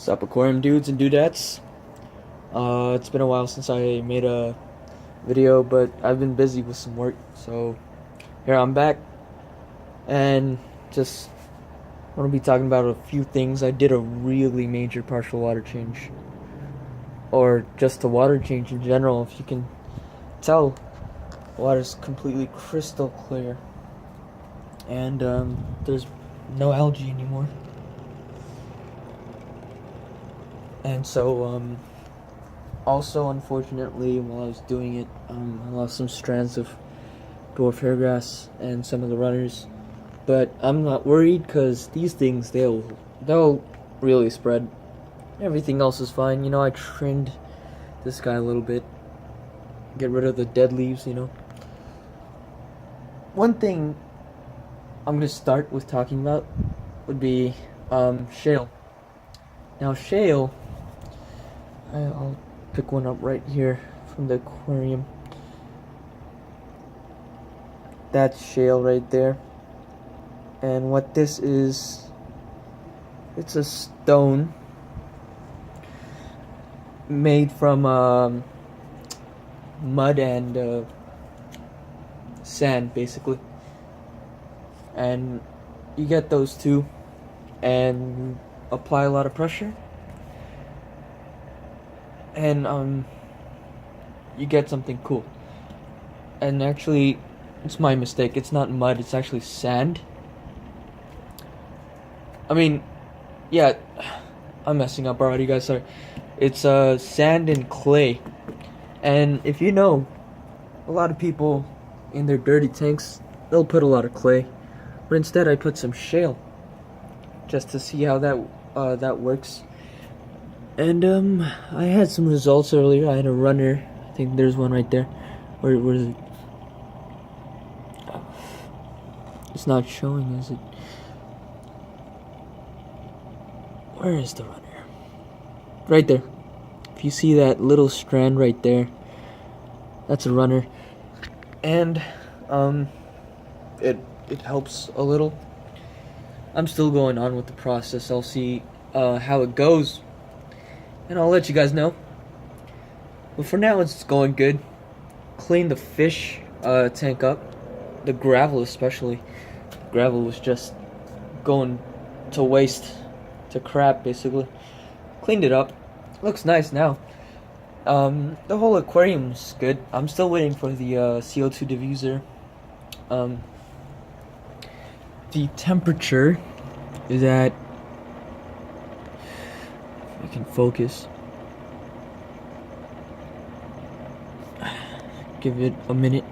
Sup, aquarium dudes and dudettes. It's been a while since I made a video, but I've been busy with some work, so here I'm back, and just want to be talking about a few things. I did a really major partial water change, or just a water change in general. If you can tell, the water's completely crystal clear, and there's no algae anymore. And so, also, unfortunately, while I was doing it, I lost some strands of dwarf hairgrass and some of the runners. But I'm not worried, because these things, they'll really spread. Everything else is fine. You know, I trimmed this guy a little bit. Get rid of the dead leaves, you know. One thing I'm going to start with talking about would be shale. Now, shale, I'll pick one up right here from the aquarium. That's shale right there. And what this is, it's a stone made from mud and sand, basically. And you get those two and apply a lot of pressure, and you get something cool. And actually, it's my mistake. It's not mud, it's actually sand. I mean, yeah, I'm messing up already, guys, sorry. It's sand and clay. And if you know, a lot of people in their dirty tanks, they'll put a lot of clay. But instead I put some shale, just to see how that works. And I had some results earlier. I had a runner. I think there's one right there. Where is it? It's not showing, is it? Where is the runner? Right there. If you see that little strand right there, that's a runner. And it helps a little. I'm still going on with the process. I'll see how it goes, and I'll let you guys know. But for now, it's going good. Clean the fish tank up, the gravel especially. Gravel was just going to waste, to crap, basically. Cleaned it up. Looks nice now. The whole aquarium's good. I'm still waiting for the CO2 diffuser. The temperature is at, if I can focus, give it a minute.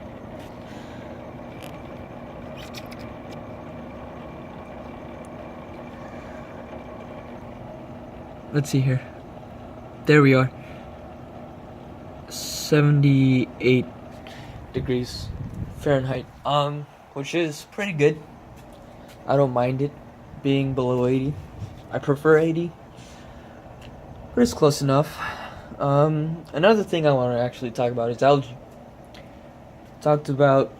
Let's see here. There we are. 78 degrees Fahrenheit. Which is pretty good. I don't mind it being below 80. I prefer 80, but it's close enough. Another thing I want to actually talk about is algae. Talked about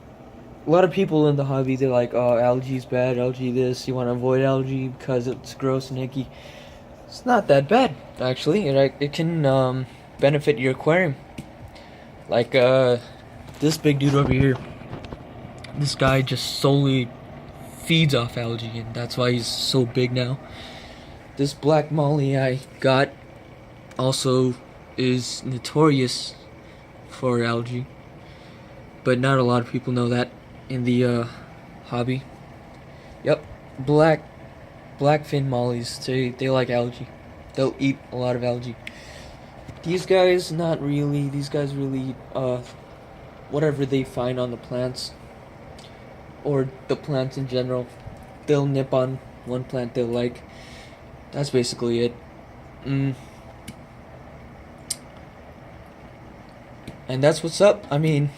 a lot of people in the hobby. They're like, "Oh, algae's bad. Algae this. You want to avoid algae because it's gross and icky." It's not that bad, actually. It can benefit your aquarium. Like this big dude over here. This guy just solely feeds off algae, and that's why he's so big now. This black molly I got also is notorious for algae, but not a lot of people know that in the hobby. Yep, blackfin mollies, they like algae. They'll eat a lot of algae. These guys, not really. These guys really eat whatever they find on the plants, or the plants in general. They'll nip on one plant they like. That's basically it. And that's what's up. I mean,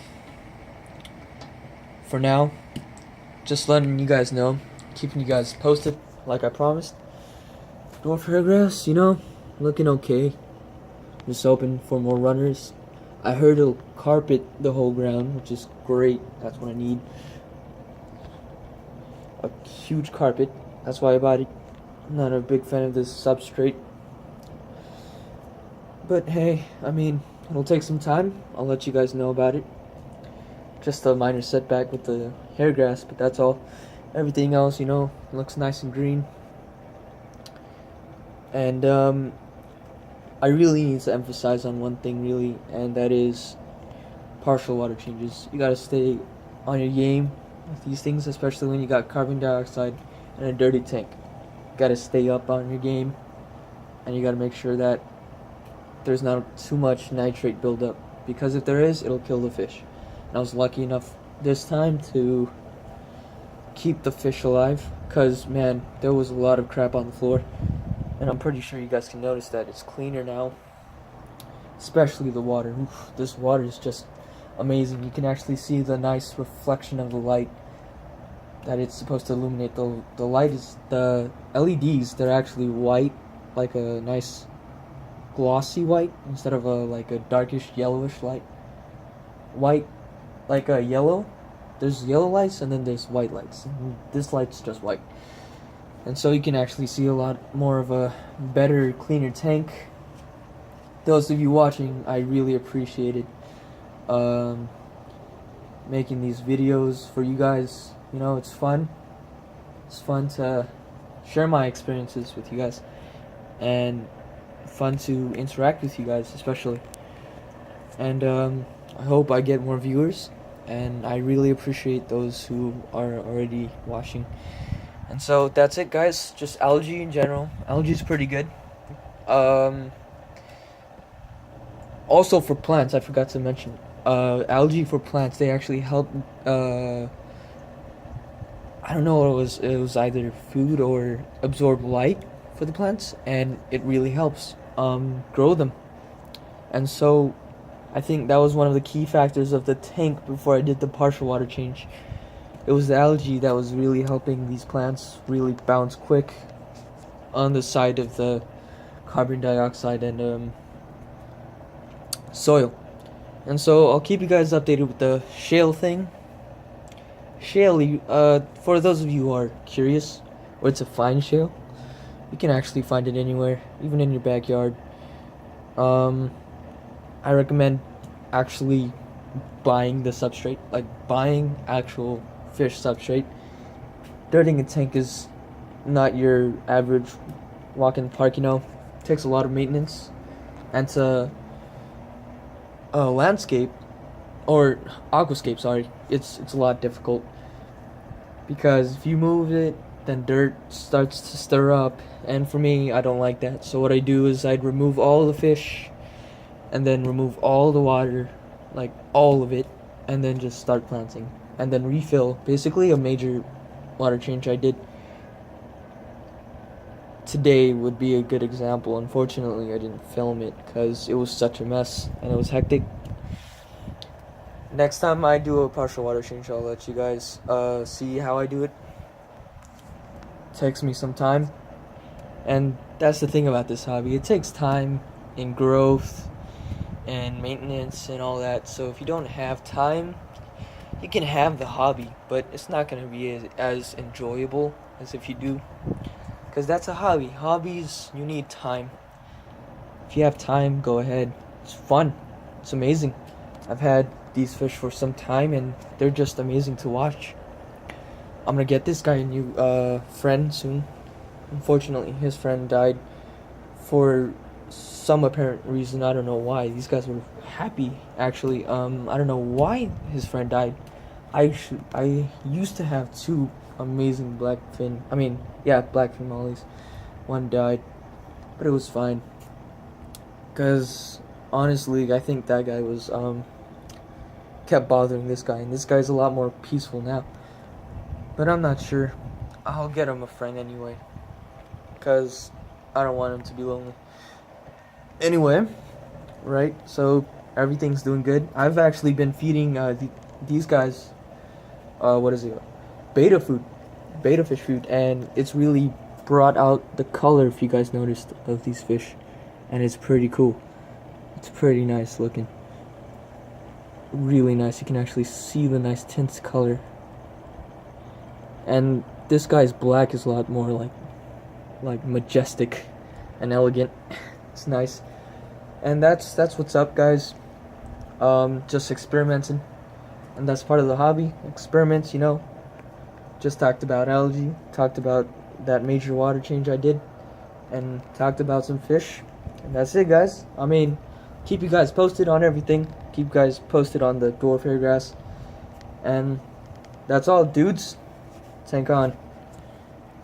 for now, just letting you guys know, keeping you guys posted like I promised. Dwarf hairgrass, you know, looking okay. Just hoping for more runners. I heard it'll carpet the whole ground, which is great. That's what I need. A huge carpet. That's why I bought it. I'm not a big fan of this substrate. But hey, I mean, it'll take some time. I'll let you guys know about it. Just a minor setback with the hair grass, but that's all. Everything else, looks nice and green. And I really need to emphasize on one thing, really, and that is partial water changes. You gotta stay on your game with these things, especially when you got carbon dioxide and a dirty tank. You gotta stay up on your game, and you gotta make sure that there's not too much nitrate buildup, because if there is, it'll kill the fish. And I was lucky enough this time to keep the fish alive, because man, there was a lot of crap on the floor, and I'm pretty sure you guys can notice that it's cleaner now, especially the water. Oof, this water is just amazing. You can actually see the nice reflection of the light that it's supposed to illuminate. The light is, the LEDs, they're actually white, like a nice glossy white, instead of like a darkish yellowish light. White, like a yellow. There's yellow lights and then there's white lights. And this light's just white. And so you can actually see a lot more of a better, cleaner tank. Those of you watching, I really appreciate it. Making these videos for you guys, it's fun. It's fun to share my experiences with you guys, and fun to interact with you guys, especially. And I hope I get more viewers, and I really appreciate those who are already watching. And so that's it, guys. Just algae in general. Algae's pretty good. Also for plants, I forgot to mention. Algae for plants, they actually help. I don't know what it was. It was either food or absorb light for the plants, and it really helps grow them. And so I think that was one of the key factors of the tank before I did the partial water change. It was the algae that was really helping these plants really bounce quick on the side of the carbon dioxide and soil. And so I'll keep you guys updated with the shale thing. Shale, for those of you who are curious where to find shale, you can actually find it anywhere, even in your backyard. I recommend actually buying the substrate, like buying actual fish substrate. Dirting a tank is not your average walk in the park, It takes a lot of maintenance, and to landscape or aquascape, sorry, it's a lot difficult, because if you move it, then dirt starts to stir up, and for me, I don't like that. So what I do is I'd remove all the fish, and then remove all the water, like all of it, and then just start planting, and then refill. Basically a major water change I did today would be a good example. Unfortunately, I didn't film it because it was such a mess and it was hectic. Next time I do a partial water change, I'll let you guys see how I do it. Takes me some time, and that's the thing about this hobby. It takes time and growth and maintenance and all that. So if you don't have time, you can have the hobby, but it's not going to be as enjoyable as if you do, because that's a hobby. Hobbies, you need time. If you have time, go ahead. It's fun. It's amazing. I've had these fish for some time, and they're just amazing to watch. I'm gonna get this guy a new friend soon. Unfortunately, his friend died for some apparent reason. I don't know why. These guys were happy, actually. I don't know why his friend died. I used to have two amazing blackfin mollies. One died, but it was fine. Cause honestly, I think that guy was kept bothering this guy, and this guy's a lot more peaceful now. But I'm not sure. I'll get him a friend anyway, cause I don't want him to be lonely. Anyway, right? So everything's doing good. I've actually been feeding these guys. What is it? Beta fish food, and it's really brought out the color, if you guys noticed, of these fish, and it's pretty cool. It's pretty nice looking. Really nice. You can actually see the nice tints color. And this guy's black is a lot more like majestic and elegant. It's nice. And that's what's up, guys. Just experimenting, and that's part of the hobby. Experiments, you know. Just talked about algae, talked about that major water change I did, and talked about some fish. And that's it, guys. I mean, keep you guys posted on everything. Keep you guys posted on the dwarf hairgrass. And that's all, dudes. Tank on.